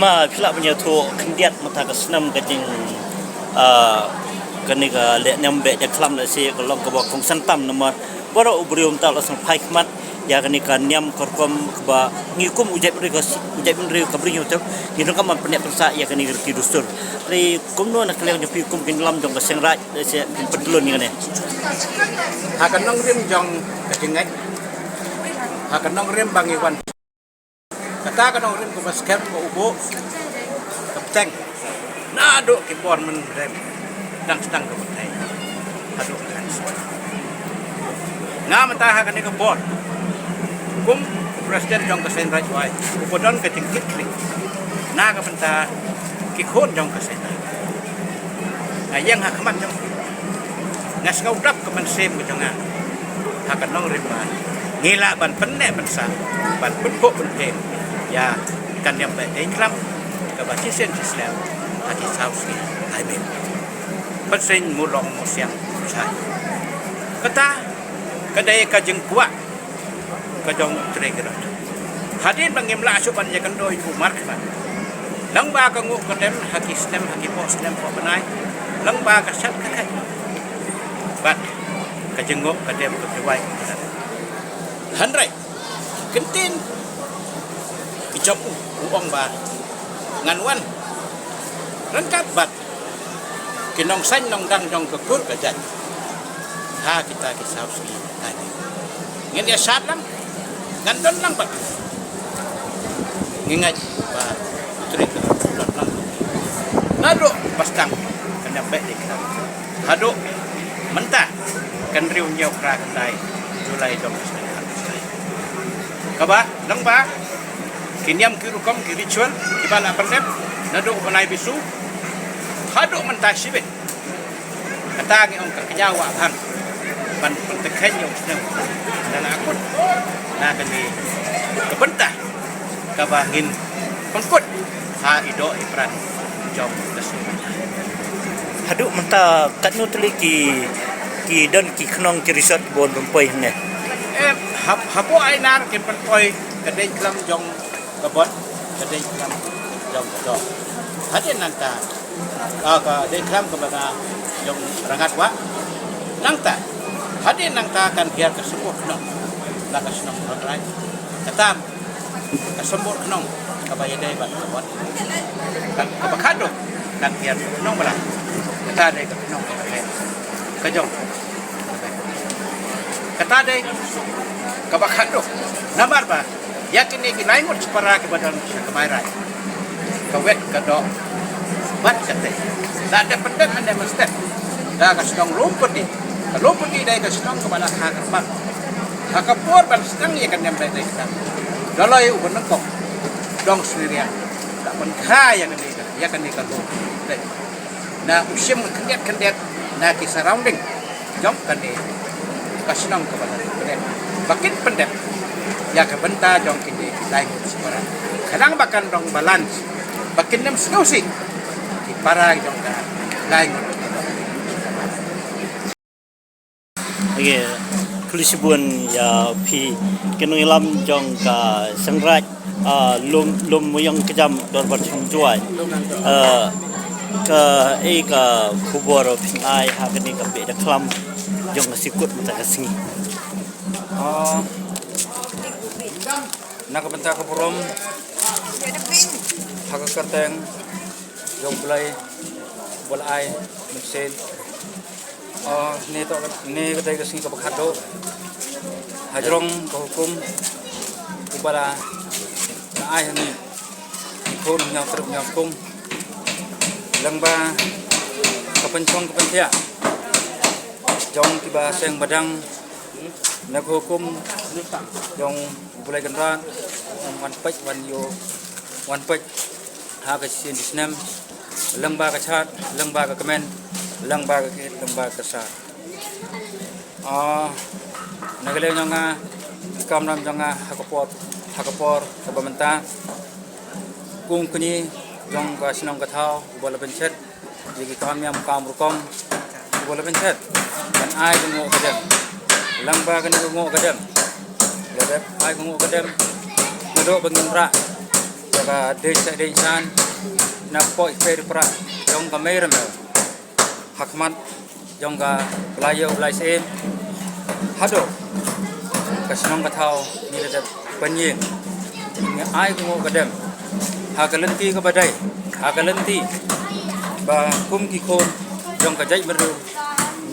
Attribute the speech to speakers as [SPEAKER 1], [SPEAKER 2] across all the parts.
[SPEAKER 1] ma phila punya tu kendiat mata ke senam ke jing kan ni ke le nyambe je kelam le si kalau ke kong santam nama baru uberium tak langsung pai kemat ya kan ni kan nyam korkom ba ngikum ujai beri ke beri tu ni kan man penek persa ya kan ni kerti dustur ri kumno nak kalian nyopi kum kin lam jong ke sengraj se pedulun ni kan
[SPEAKER 2] hakan nong rim jong kejengai hakan nong rim bangi wan kata kan nong rim ko basket ko ubo kapteng nado ki bon men rem dang stang ko tai adu kan nga mata hakan ni ko bon kum presiden jong ke senraj wai upodon ke tingkit klik na ka benta ki khon jong ke senraj ayang hakmat jong ngas ngau dap ke men sem ke jonga hakan nong rim ban ngila ban penek bensa ban penpo pentem ya kan yang baik ikram ke baca sen Islam hati sausi aimen pensen mulong musiang sai kata kedai kajeng kuat kajong tregerat hadin bangimla asuban ya kan doi umar kan lang ba ka ngu kadem haki Islam haki po Islam po benai lang ba ka sat ka bat kajeng ngok kadem ke dewai handrai kentin ijop uang ba nganwan rengkat bat kinong san nong dang jong kekur kajat ha kita kisah sini tadi ngin ya salam ngandon lang bat ngingat ba trik dot lang nado pastang kena baik dikira hado mentah kan riu nyau kra kendai julai dong kaba lang ba kiniam kirukom kiritual ibala pendep nado panai bisu hado mentah sibet kata ngi ong kerjawa bang pan pentekhen yo sedang dan aku na kani kebentah kabangin pengkut ha ido ipran jom lesu
[SPEAKER 1] hadu menta katnu teliki ki dan ki knong ki resort bon rompoi ne
[SPEAKER 2] hapo ainar ki penpoi kedai kelam jong kebot kedai kelam jong do hadin nanta ka dei kelam ke baga jong rangat wa nangta hadin nangta kan biar kesebut knong la kasnong rai katam kesebut knong kabaya dei bat kebot kan kabakado kan biar knong bala kata dei ke knong ke jong kata dei kabakado namar ba yakin ni laingot separa ke badan kemairai kawet kado bat kate tak ada pendet anda mesti dah kasnong lumpur ni dai kasnong ke bala ha kerbang ha kapur ban sedang ya kan yang dai kita dalai uben kok dong sendirian tak pun kaya ni ya kan ni kalau na usim kendet na ki surrounding jom kan ni kasnong ke bala pendet bakin pendet ya ke benta jong kini lain separa kadang bahkan dong balance bakin nem snosi di para jong ka lain
[SPEAKER 1] ye kulisibun ya pi kenu ilam jong ka sengraj lum muyang kejam dor bar chung juai ke ka kubor pingai ha kini ka be da klam jong sikut mata kasingi
[SPEAKER 3] nak bentar kepurum hak kerteng jong bulai bolai mesin ni kedai kesini ke Bekado hajrong ke hukum ubala na ai ni ikon nyau teruk nyau hukum langba kepencong kepentia jong tiba seng badang nak hukum jong bulai genran wan pek wan yo wan pek ha ke sin disnam lengba ke chat lengba ke kemen lengba ke lengba ke sa nagale nyanga kamram nyanga hakapor ke bamenta kung kuni jong ka sinong ka thau bola pencet jadi kami am kam rukom bola pencet dan ai ngo kadem lengba ke ngo kadem Lebe ai kung kadem nado bangin ra jaga desa na poi fer pra jong ka mer me hakmat jong ka belayo belai sem hado kasnong ka thau ni da panyin ni ai ko gadam ha ka lenti ka badai ha ka lenti ba kum ki khon jong ka jai beru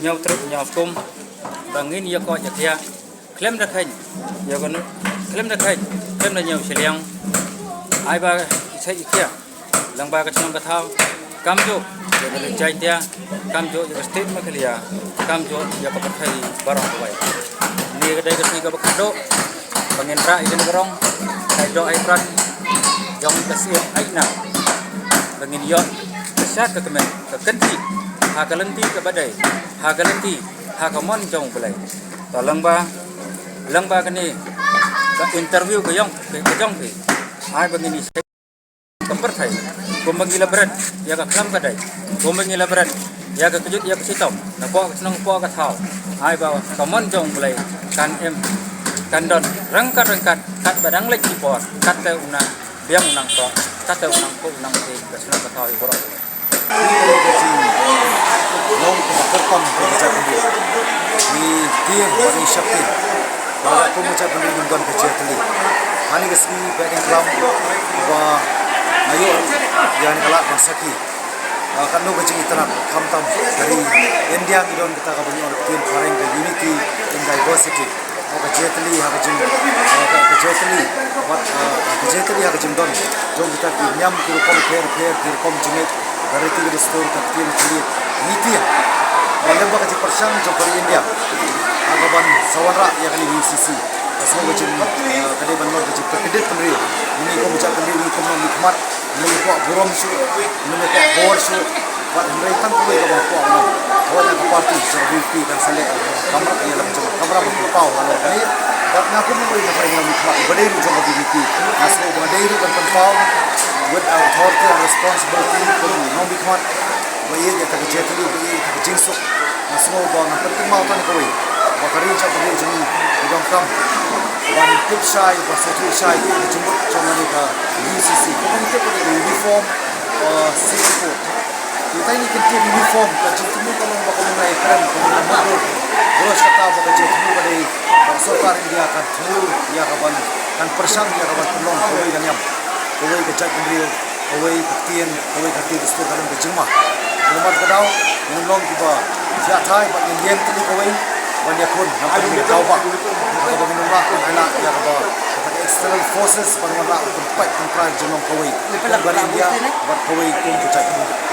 [SPEAKER 3] nhau truk nhau kum bangin ya ko ya klem da khain ya ko klem da khain klem da nhau seliang ai ba sai kia lang ba ka chong ka thau kam jo ya ba jai dia kam jo ya state ma khalia kam jo ya ka pathai barang bai ni ka dai ka si ka ba do bangin ra ikan garong kai do ai pran jong ka si ai na bangin yo sa ka kemen ka kenti ha ka lenti ka badai ha ka lenti ha ka mon jong belai ta lang ba ka ni ka interview ka yong ka jong pe ai bangin ni kampar thai kumbangila berat ya ka klam ka dai kumbangila berat ya ka kejut ya ka sitom na ko ka senong ko ka thau ai ba ka mon jong belai kan em kan don rangkat kat badang lek ci por kat te una biang unang ko kat te unang ko unang te ka senong ka thau iboro
[SPEAKER 4] long terpam kerja ini di tim bani shakti bahwa aku macam bani nonton kerja teli hani kesini batting club bahwa ayo yang kelak bersaki kan no kerja iterak kamtam dari India idon kita kabuni orang tim pareng ke unity in diversity kerja teli ha kerja teli ha kerja don jom kita nyam kirukom kirukom jengit dari tiga store kat tim teli niti dalam bagai persang jauh India, agaban sawanra yang kali UCC, semua macam kadai bandar macam terkedit pendiri, ini kau macam pendiri ini kau nikmat, ini kau buram su, ini kau bor su, buat mereka kau yang kau mana, kau yang kau parti, serbuti dan selek, kamera yang macam kamera berpau, kalau kali, buat ngaku mungkin dapat yang nikmat, badai lu jauh BBP, asal badai lu berpau, with authority and responsibility, kau non nikmat. Bayi dia tak kerja tadi, bayi tak jingsuk. Semua orang penting mau tan kau. Bakari cakap beli jenis hidung kam. Dan tip saya, pasal saya jemput cuma ni ke UCC. Kita ni kita ada uniform, siput. Kita ini kita uniform. Kerja temu kalau bakal mulai keren, kalau mundur. Terus kata bakal kerja temu pada sokar India akan temu, dia akan kan persang dia akan tolong kau dan yang kau kerja kendiri, kau ketian, kau kerja di situ dalam berjemah. Umat kedau, menolong tiba. Siatai, buat Indian tadi kawin, banyak pun nampak di Jawa. Kalau menolong anak yang apa, kata external forces, pada mana tempat tempat jenong kawin. Bukan India, buat kawin pun berjaya.